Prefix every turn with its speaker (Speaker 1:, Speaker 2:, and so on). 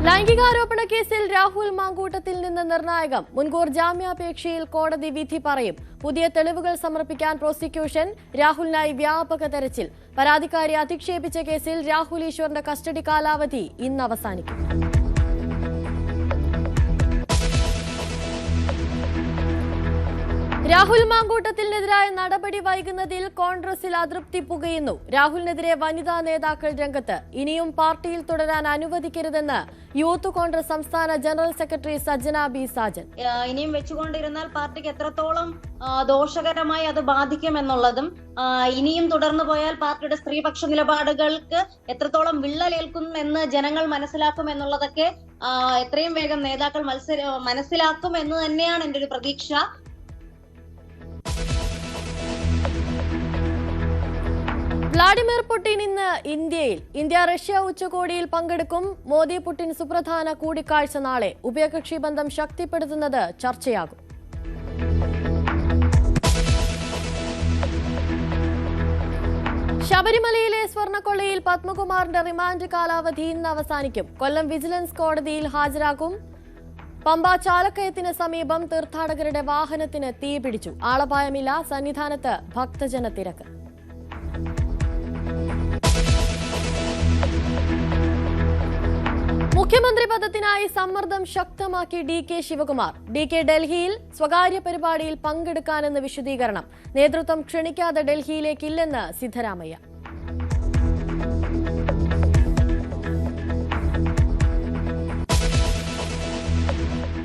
Speaker 1: ലൈംഗികാരോപണ കേസിൽ രാഹുൽ മാങ്കൂട്ടത്തിൽ നിന്ന് നിർണായകം. മുൻകൂർ ജാമ്യാപേക്ഷയിൽ കോടതി വിധി പറയും. പുതിയ തെളിവുകൾ സമർപ്പിക്കാൻ പ്രോസിക്യൂഷൻ. രാഹുലിനായി വ്യാപക തെരച്ചിൽ. പരാതിക്കാരി അധിക്ഷേപിച്ച കേസിൽ രാഹുൽ ഈശ്വറിന്റെ കസ്റ്റഡി കാലാവധി ഇന്ന് അവസാനിക്കും. രാഹുൽ മാങ്കൂട്ടത്തിനെതിരായ നടപടി വൈകുന്നതിൽ കോൺഗ്രസിൽ അതൃപ്തി പുകയുന്നു. രാഹുലിനെതിരെ വനിതാ നേതാക്കൾ രംഗത്ത്. ഇനിയും പാർട്ടിയിൽ തുടരാൻ അനുവദിക്കരുതെന്ന് യൂത്ത് കോൺഗ്രസ് സംസ്ഥാന ജനറൽ സെക്രട്ടറി സജ്ജന ബി സാജൻ.
Speaker 2: ഇനിയും വെച്ചുകൊണ്ടിരുന്നാൽ പാർട്ടിക്ക് എത്രത്തോളം ദോഷകരമായി അത് ബാധിക്കുമെന്നുള്ളതും ഇനിയും തുടർന്നു പോയാൽ പാർട്ടിയുടെ സ്ത്രീപക്ഷ നിലപാടുകൾക്ക് എത്രത്തോളം വിള്ളലേൽക്കുമെന്ന് ജനങ്ങൾ മനസ്സിലാക്കുമെന്നുള്ളതൊക്കെ എത്രയും വേഗം നേതാക്കൾ മനസ്സിലാക്കും എന്ന് തന്നെയാണ് എൻ്റെ ഒരു പ്രതീക്ഷ.
Speaker 1: വ്ളാഡിമിർ പുടിൻ ഇന്ന് ഇന്ത്യയിൽ. ഇന്ത്യ റഷ്യ ഉച്ചകോടിയിൽ പങ്കെടുക്കും. മോദി പുടിൻ സുപ്രധാന കൂടിക്കാഴ്ച നാളെ. ഉഭയകക്ഷി ബന്ധം ശക്തിപ്പെടുത്തുന്നത് ചർച്ചയാകും. ശബരിമലയിലെ സ്വർണ്ണക്കൊള്ളയിൽ പത്മകുമാറിന്റെ റിമാൻഡ് കാലാവധി ഇന്ന് അവസാനിക്കും. കൊല്ലം വിജിലൻസ് കോടതിയിൽ ഹാജരാകും. പമ്പ ചാലക്കയത്തിന് സമീപം തീർത്ഥാടകരുടെ വാഹനത്തിന് തീപിടിച്ചു. ആളപായമില്ല. സന്നിധാനത്ത് ഭക്തജന തിരക്ക്. മുഖ്യമന്ത്രി പദത്തിനായി സമ്മർദ്ദം ശക്തമാക്കി DK ശിവകുമാർ. DK ഡൽഹിയിൽ സ്വകാര്യ പരിപാടിയിൽ പങ്കെടുക്കാനെന്ന് വിശദീകരണം. നേതൃത്വം ക്ഷണിക്കാതെ ഡൽഹിയിലേക്കില്ലെന്ന് സിദ്ധരാമയ്യ.